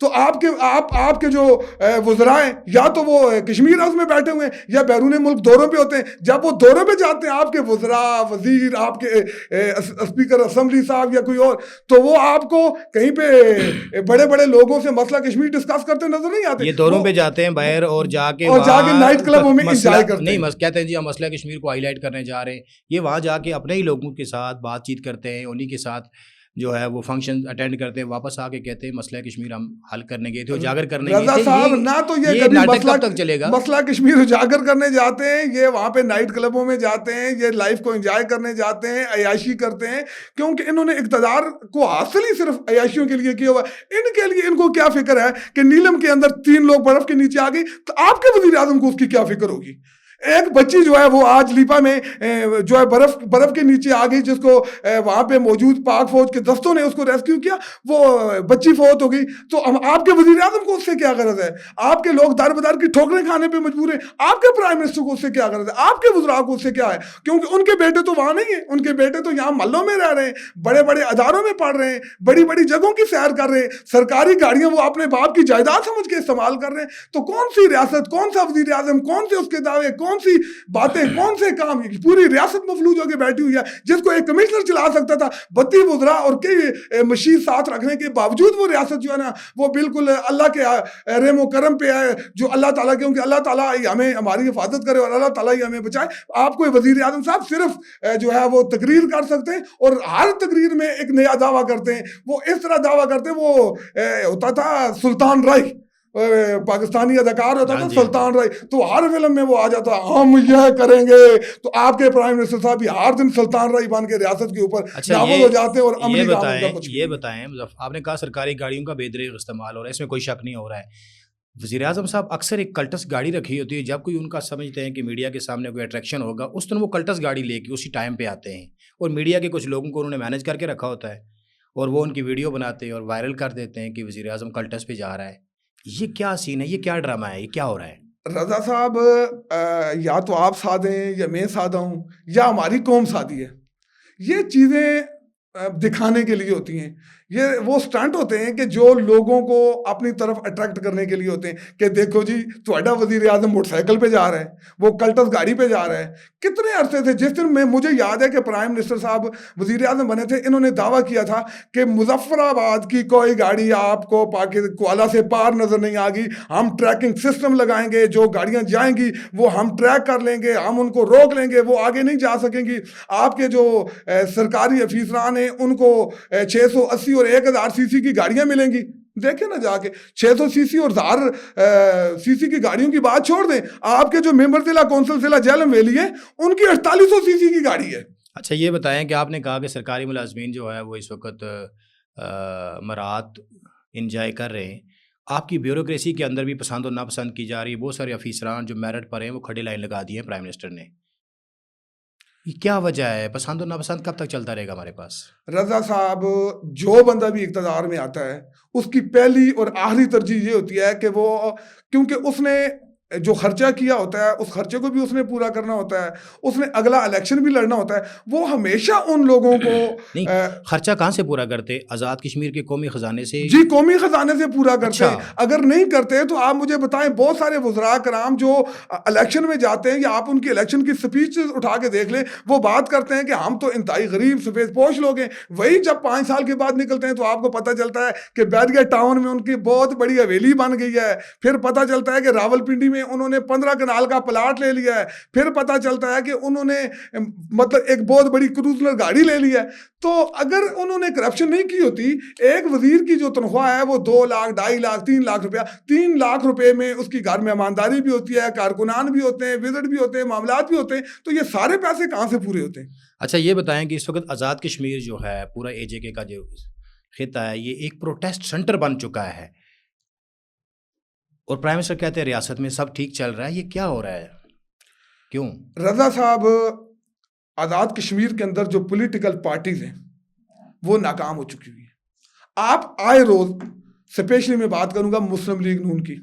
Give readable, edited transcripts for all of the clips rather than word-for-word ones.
تو آپ کے جو وزراء ہیں یا تو وہ کشمیر ہاؤس میں بیٹھے ہوئے ہیں یا بیرون ملک دوروں پہ ہوتے ہیں. جب وہ دوروں پہ جاتے ہیں آپ کے وزراء, وزیر, آپ کے اسپیکر اسمبلی صاحب یا کوئی اور, تو وہ آپ کو کہیں پہ بڑے بڑے لوگوں سے مسئلہ کشمیر ڈسکس کرتے نظر نہیں آتے. یہ دوروں پہ جاتے ہیں باہر اور جا کے نائٹ کلبوں میں انجوائے کرتے ہیں. نہیں کہتے ہیں جی ہم مسئلہ کشمیر کو ہائی لائٹ کرنے جا رہے ہیں. یہ وہاں جا کے اپنے ہی لوگوں کے ساتھ بات چیت کرتے ہیں, انہی کے ساتھ جو ہے وہ فنکشن اٹینڈ کرتے ہیں, واپس آ کے کہتے ہیں مسئلہ کشمیر ہم حل کرنے گئے تھے, اجاگر کرنے گئے تھے. رضا صاحب نہ تو یہ کبھی کب تک چلے گا مسئلہ کشمیر اجاگر کرنے جاتے ہیں, یہ وہاں پہ نائٹ کلبوں میں جاتے ہیں, یہ لائف کو انجوائے کرنے جاتے ہیں, عیاشی کرتے ہیں, کیونکہ انہوں نے اقتدار کو حاصل ہی صرف عیاشیوں کے لیے کیا ہوا. ان کے لیے ان کو کیا فکر ہے کہ نیلم کے اندر 3 لوگ برف کے نیچے آ گئی, تو آپ کے وزیر اعظم کو اس کی کیا فکر ہوگی؟ ایک بچی جو ہے وہ آج لیپا میں جو ہے برف کے نیچے آ گئی, جس کو وہاں پہ موجود پاک فوج کے دستوں نے اس کو ریسکیو کیا, وہ بچی فوت ہو گئی. تو آپ کے وزیر اعظم کو اس سے کیا غرض ہے؟ آپ کے لوگ دار بدار کی ٹھوکریں کھانے پہ مجبور ہیں, آپ کے پرائم منسٹر کو اس سے کیا غرض ہے؟ آپ کے وزراء کو اس سے کیا ہے؟ کیونکہ ان کے بیٹے تو وہاں نہیں ہیں, ان کے بیٹے تو یہاں محلوں میں رہ رہے ہیں, بڑے بڑے اداروں میں پڑھ رہے ہیں, بڑی بڑی جگہوں کی سیر کر رہے ہیں, سرکاری گاڑیاں وہ اپنے باپ کی جائیداد سمجھ کے استعمال کر رہے ہیں. تو کون سی ریاست, کون سا وزیر اعظم, کون سے اس کے دعوے, کون سی باتیں, کون سے کام؟ پوری ریاست مفلوج ہو کے بیٹھی ہوئی ہے, جس کو ایک کمشنر چلا سکتا تھا. 32 وزراء اور کئی مشیر ساتھ رکھنے کے باوجود وہ ریاست جو ہے نا وہ بالکل اللہ کے رحم و کرم پہ ہے, جو اللہ تعالیٰ, کیونکہ اللہ تعالیٰ ہمیں ہماری حفاظت کرے اور اللہ تعالیٰ ہی ہمیں بچائے. آپ کو وزیر اعظم صاحب صرف جو ہے وہ تقریر کر سکتے ہیں, اور ہر تقریر میں ایک نیا دعویٰ کرتے ہیں. وہ اس طرح دعویٰ کرتے ہیں, وہ ہوتا تھا سلطان رائی, پاکستانی اداکار ہوتا تھا سلطان رائی, تو ہر فلم میں وہ آ جاتا ہم یہ کریں گے. تو آپ کے پرائم منسٹر صاحب بھی ہر دن سلطان رائی بن کے ریاست کے اوپر نافذ ہو جاتے ہیں, اور عملی کام کا کچھ. یہ بتائیں, آپ نے کہا سرکاری گاڑیوں کا بے دریغ استعمال ہو رہا ہے, اس میں کوئی شک نہیں ہو رہا ہے. وزیر اعظم صاحب اکثر ایک کلٹس گاڑی رکھی ہوتی ہے, جب کوئی ان کا سمجھتے ہیں کہ میڈیا کے سامنے کوئی اٹریکشن ہوگا, اس دن وہ کلٹس گاڑی لے کے اسی ٹائم پہ آتے ہیں, اور میڈیا کے کچھ لوگوں کو انہوں نے مینیج کر کے رکھا ہوتا ہے, اور وہ ان کی ویڈیو بناتے ہیں اور وائرل کر دیتے ہیں کہ وزیر اعظم کلٹس پہ جا رہا ہے. یہ کیا سین ہے, یہ کیا ڈرامہ ہے, یہ کیا ہو رہا ہے؟ رضا صاحب یا تو آپ سادے ہیں یا میں سادہ ہوں یا ہماری قوم سادی ہے. یہ چیزیں دکھانے کے لیے ہوتی ہیں, یہ وہ سٹنٹ ہوتے ہیں کہ جو لوگوں کو اپنی طرف اٹریکٹ کرنے کے لیے ہوتے ہیں کہ دیکھو جی تھوڑا وزیر اعظم موٹر سائیکل پہ جا رہا ہے, وہ کلٹس گاڑی پہ جا رہا ہے. کتنے عرصے سے, جس دن میں مجھے یاد ہے کہ پرائم منسٹر صاحب وزیر اعظم بنے تھے, انہوں نے دعویٰ کیا تھا کہ مظفر آباد کی کوئی گاڑی آپ کو کوالا سے پار نظر نہیں آ گی, ہم ٹریکنگ سسٹم لگائیں گے, جو گاڑیاں جائیں گی وہ ہم ٹریک کر لیں گے, ہم ان کو روک لیں گے, وہ آگے نہیں جا سکیں گی. آپ کے جو سرکاری افیسران ہیں ان کو 680 اور 1000 سی سی کی گاڑیاں ملیں گی. دیکھیں نا جا کے 600 سی سی اور 1000 سی سی کی گاڑیوں کی بات چھوڑ دیں, آپ کے جو ممبر ضلع کونسل ضلع جہلم ویلی ہے ان کی 4800 سی سی کی گاڑی ہے. اچھا یہ بتائیں کہ آپ نے کہا کہ سرکاری ملازمین جو ہے وہ اس وقت مراد انجوائے کر رہے ہیں, آپ کی بیوروکریسی کے اندر بھی پسند و ناپسند کی جا رہی ہے. بہت سارے افیسران جو میرٹ پر ہیں وہ کھڑے لائن لگا دی ہیں پرائم منسٹر نے. یہ کیا وجہ ہے؟ پسند و ناپسند کب تک چلتا رہے گا ہمارے پاس؟ رضا صاحب جو بندہ بھی اقتدار میں آتا ہے اس کی پہلی اور آخری ترجیح یہ ہوتی ہے کہ وہ, کیونکہ اس نے جو خرچہ کیا ہوتا ہے اس خرچے کو بھی اس نے پورا کرنا ہوتا ہے, اس نے اگلا الیکشن بھی لڑنا ہوتا ہے, وہ ہمیشہ ان لوگوں کو نہیں خرچہ کہاں سے پورا کرتے؟ آزاد کشمیر کے قومی خزانے سے. جی قومی خزانے سے پورا کرتے ہیں. اگر نہیں کرتے تو آپ مجھے بتائیں, بہت سارے وزراء کرام جو الیکشن میں جاتے ہیں, یا آپ ان کی الیکشن کی سپیچ اٹھا کے دیکھ لیں, وہ بات کرتے ہیں کہ ہم تو انتہائی غریب سفید پوش لوگ ہیں. وہی جب 5 سال کے بعد نکلتے ہیں تو آپ کو پتہ چلتا ہے کہ بیدگیا ٹاؤن میں ان کی بہت بڑی حویلی بن گئی ہے. پھر پتہ چلتا ہے کہ راول پنڈی میں انہوں نے 15 کنال کا پلاٹ لے لیا ہے. پھر پتہ چلتا ہے کہ انہوں نے مطلب ایک بہت بڑی کروزر گاڑی لے لی ہے. تو اگر انہوں نے کرپشن نہیں کی ہوتی, ایک وزیر کی جو تنخواہ ہے وہ 2 لاکھ 2.5 لاکھ 3 لاکھ روپیہ, 3 لاکھ روپے میں اس کی گھر مہمانداری بھی ہوتی ہے, کارکنان بھی ہوتے ہیں, وزٹ بھی ہوتے ہیں, معاملات بھی ہوتے ہیں, تو یہ سارے پیسے کہاں سے پورے ہوتے ہیں؟ اچھا یہ بتائیں کہ اس وقت آزاد کشمیر جو ہے پورا AJK کا جو خطہ ہے یہ ایک پروٹیسٹ سینٹر بن چکا ہے, اور پرائم منسٹر کہتے ہیں ریاست میں سب ٹھیک چل رہا ہے. یہ کیا ہو رہا ہے, کیوں؟ رضا صاحب آزاد کشمیر کے اندر جو پولیٹیکل پارٹیز ہیں وہ ناکام ہو چکی ہوئی ہیں. آپ آئے روز, اسپیشلی میں بات کروں گا مسلم لیگ نون کی,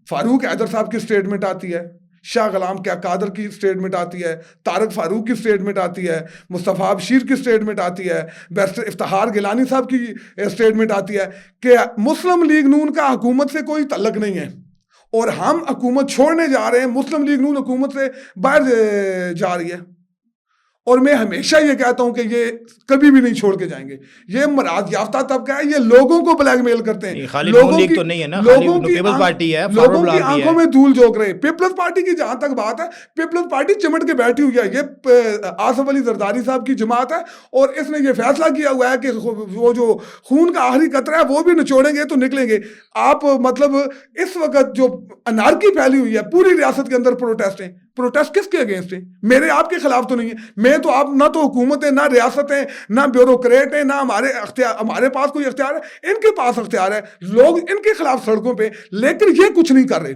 فاروق حیدر صاحب کی سٹیٹمنٹ آتی ہے, شاہ غلام کیا قادر کی اسٹیٹمنٹ آتی ہے, طارق فاروق کی اسٹیٹمنٹ آتی ہے, مصطفیٰ بشیر کی اسٹیٹمنٹ آتی ہے, بیرسٹر افتخار گیلانی صاحب کی اسٹیٹمنٹ آتی ہے کہ مسلم لیگ نون کا حکومت سے کوئی تعلق نہیں ہے اور ہم حکومت چھوڑنے جا رہے ہیں, مسلم لیگ نون حکومت سے باہر جا رہی ہے. اور میں ہمیشہ یہ کہتا ہوں کہ یہ کبھی بھی نہیں چھوڑ کے جائیں گے. یہ مراد یافتہ طبقہ ہے, یہ لوگوں کو بلیک میل کرتے ہیں. لوگوں کی آنکھوں میں دھول جھونک رہے. پیپلز پارٹی کی جہاں تک بات ہے, پیپلز پارٹی چمٹ کے بیٹھی ہوئی ہے. یہ آصف علی زرداری صاحب کی جماعت ہے اور اس نے یہ فیصلہ کیا ہوا ہے کہ وہ جو خون کا آخری قطرہ ہے وہ بھی نچوڑیں گے تو نکلیں گے. آپ مطلب اس وقت جو انارکی پھیلی ہوئی ہے پوری ریاست کے اندر, پروٹیسٹ کس کے اگینسٹ ہیں؟ میرے آپ کے خلاف تو نہیں ہے. میں تو آپ نہ تو حکومت ہے, نہ ریاست ہے, نہ بیوروکریٹ ہے, نہ ہمارے پاس کوئی اختیار ہے. ان کے پاس اختیار ہے, لوگ ان کے خلاف سڑکوں پہ, لیکن یہ کچھ نہیں کر رہے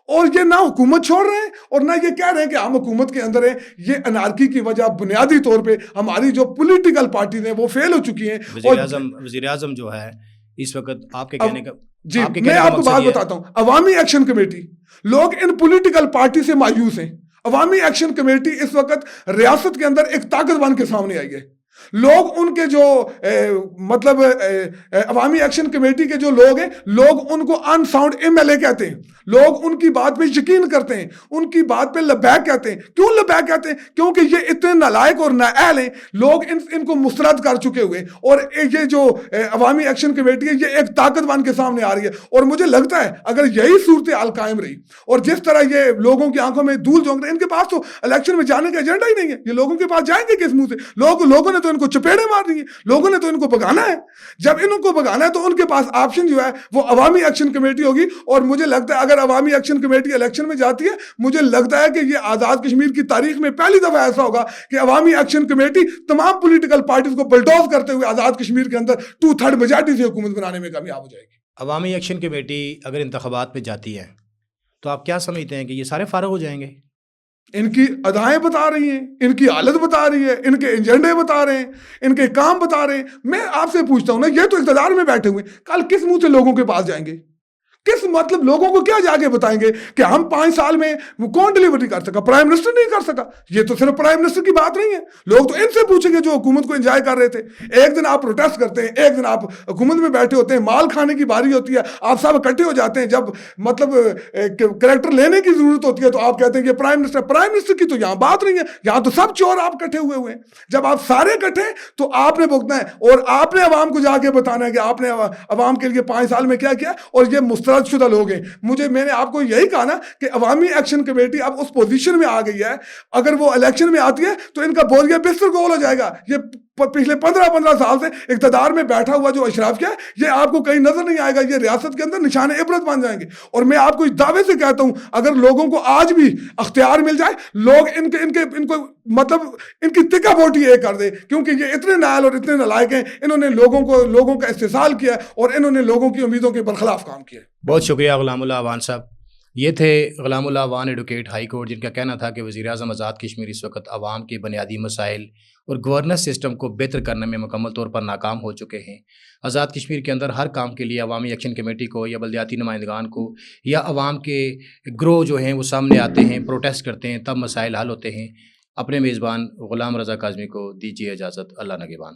اور یہ نہ حکومت چھوڑ رہے ہیں اور نہ یہ کہہ رہے ہیں کہ ہم حکومت کے اندر ہیں. یہ انارکی کی وجہ بنیادی طور پہ ہماری جو پولیٹیکل پارٹیز ہیں وہ فیل ہو چکی ہیں. وزیر اعظم جو ہے اس وقت آپ کے کہنے کا, جی میں آپ کو بات بتاتا ہوں, عوامی ایکشن کمیٹی, لوگ ان پولیٹیکل پارٹی سے مایوس ہیں. عوامی ایکشن کمیٹی اس وقت ریاست کے اندر ایک طاقت بن کے سامنے آئی ہے. لوگ ان کے جو مطلب عوامی ایکشن کمیٹی کے جو لوگ ہیں, لوگ ان کو ان ساؤنڈ ایم ایل اے کہتے ہیں. لوگ ان کی بات پہ یقین کرتے ہیں, ان کی بات پہ لبیک کہتے ہیں. کیوں لبیک کہتے ہیں؟ کیونکہ یہ اتنے نالائق اور نااہل ہیں. لوگ ان کو مسترد کر چکے ہوئے اور یہ جو عوامی ایکشن کمیٹی ہے یہ ایک طاقت بن کے سامنے آ رہی ہے. اور مجھے لگتا ہے اگر یہی صورتحال قائم رہی اور جس طرح یہ لوگوں کی آنکھوں میں دھول جھونک رہے, ان کے پاس تو الیکشن میں جانے کا ایجنڈا ہی نہیں ہے. یہ لوگوں کے پاس جائیں گے کس منہ سے؟ لوگوں نے تو ان کو چپیڑے مار دی ہیں, لوگوں نے تو ان کو بگانا ہے. جب ان کو بگانا ہے تو ان کے پاس آپشن جو ہے وہ عوامی ایکشن کمیٹی ہوگی. اور مجھے لگتا ہے اگر عوامی ایکشن کمیٹی الیکشن میں جاتی ہے, مجھے لگتا ہے کہ یہ آزاد کشمیر کی تاریخ میں پہلی دفعہ ایسا ہوگا کہ عوامی ایکشن کمیٹی تمام پولیٹیکل پارٹیز کو بلڈوز کرتے ہوئے آزاد کشمیر کے اندر 2/3 میجارٹی سے حکومت بنانے میں کامیاب ہو جائے گی. عوامی ایکشن کمیٹی اگر انتخابات میں جاتی ہے تو آپ کیا سمجھتے ہیں کہ یہ سارے فارغ ہو جائیں گے؟ ان کی ادائیں بتا رہی ہیں, ان کی حالت بتا رہی ہے, ان کے ایجنڈے بتا رہے ہیں, ان کے کام بتا رہے ہیں. میں آپ سے پوچھتا ہوں نا, یہ تو اقتدار میں بیٹھے ہوئے, کل کس منہ سے لوگوں کے پاس جائیں گے؟ کس مطلب لوگوں کو کیا جا کے بتائیں گے کہ ہم 5 سال میں وہ کون ڈلیوری کر سکا؟ پرائم منسٹر نہیں کر سکا. یہ تو صرف پرائم منسٹر کی بات نہیں ہے, لوگ تو ان سے پوچھیں گے جو حکومت کو انجوائے کر رہے تھے. ایک دن آپ پروٹیسٹ کرتے ہیں, ایک دن آپ حکومت میں بیٹھے ہوتے ہیں, مال کھانے کی باری ہوتی ہے, آپ سب اکٹھے ہو جاتے ہیں. جب مطلب کریکٹر لینے کی ضرورت ہوتی ہے تو آپ کہتے ہیں کہ پرائم منسٹر کی تو یہاں بات نہیں ہے, یہاں تو سب چور آپ اکٹھے ہوئے ہیں. جب آپ سارے اکٹھے تو آپ نے بھگتنا ہے اور آپ نے عوام کو جا کے بتانا ہے کہ آپ نے عوام کے لیے 5 سال میں کیا کیا. اور یہ مسترد شدہ لوگ ہیں. میں نے آپ کو یہی کہا نا کہ عوامی ایکشن کمیٹی اب اس پوزیشن میں آ گئی ہے, اگر وہ الیکشن میں آتی ہے تو ان کا بوریہ بستر گول ہو جائے گا. یہ پچھلے 15 سال سے اقتدار میں بیٹھا ہوا جو اشراف کیا ہے یہ آپ کو کہیں نظر نہیں آئے گا. یہ ریاست کے اندر نشان عبرت بن جائیں گے. اور میں آپ کو اس دعوے سے کہتا ہوں اگر لوگوں کو آج بھی اختیار مل جائے, لوگ ان کو مطلب ان کی تکا بوٹی یہ کر دے, کیونکہ یہ اتنے نائل اور اتنے نالائق ہیں. انہوں نے لوگوں کا استحصال کیا اور انہوں نے لوگوں کی امیدوں کے برخلاف کام کیا. بہت شکریہ غلام اللہ اعوان صاحب. یہ تھے غلام اللہ اعوان ایڈوکیٹ ہائی کورٹ, جن کا کہنا تھا کہ وزیر اعظم آزاد کشمیر اس وقت عوام کے بنیادی مسائل اور گورننس سسٹم کو بہتر کرنے میں مکمل طور پر ناکام ہو چکے ہیں. آزاد کشمیر کے اندر ہر کام کے لیے عوامی ایکشن کمیٹی کو یا بلدیاتی نمائندگان کو یا عوام کے گروہ جو ہیں وہ سامنے آتے ہیں, پروٹیسٹ کرتے ہیں, تب مسائل حل ہوتے ہیں. اپنے میزبان غلام رضا کاظمی کو دیجیے اجازت. اللہ نگہبان.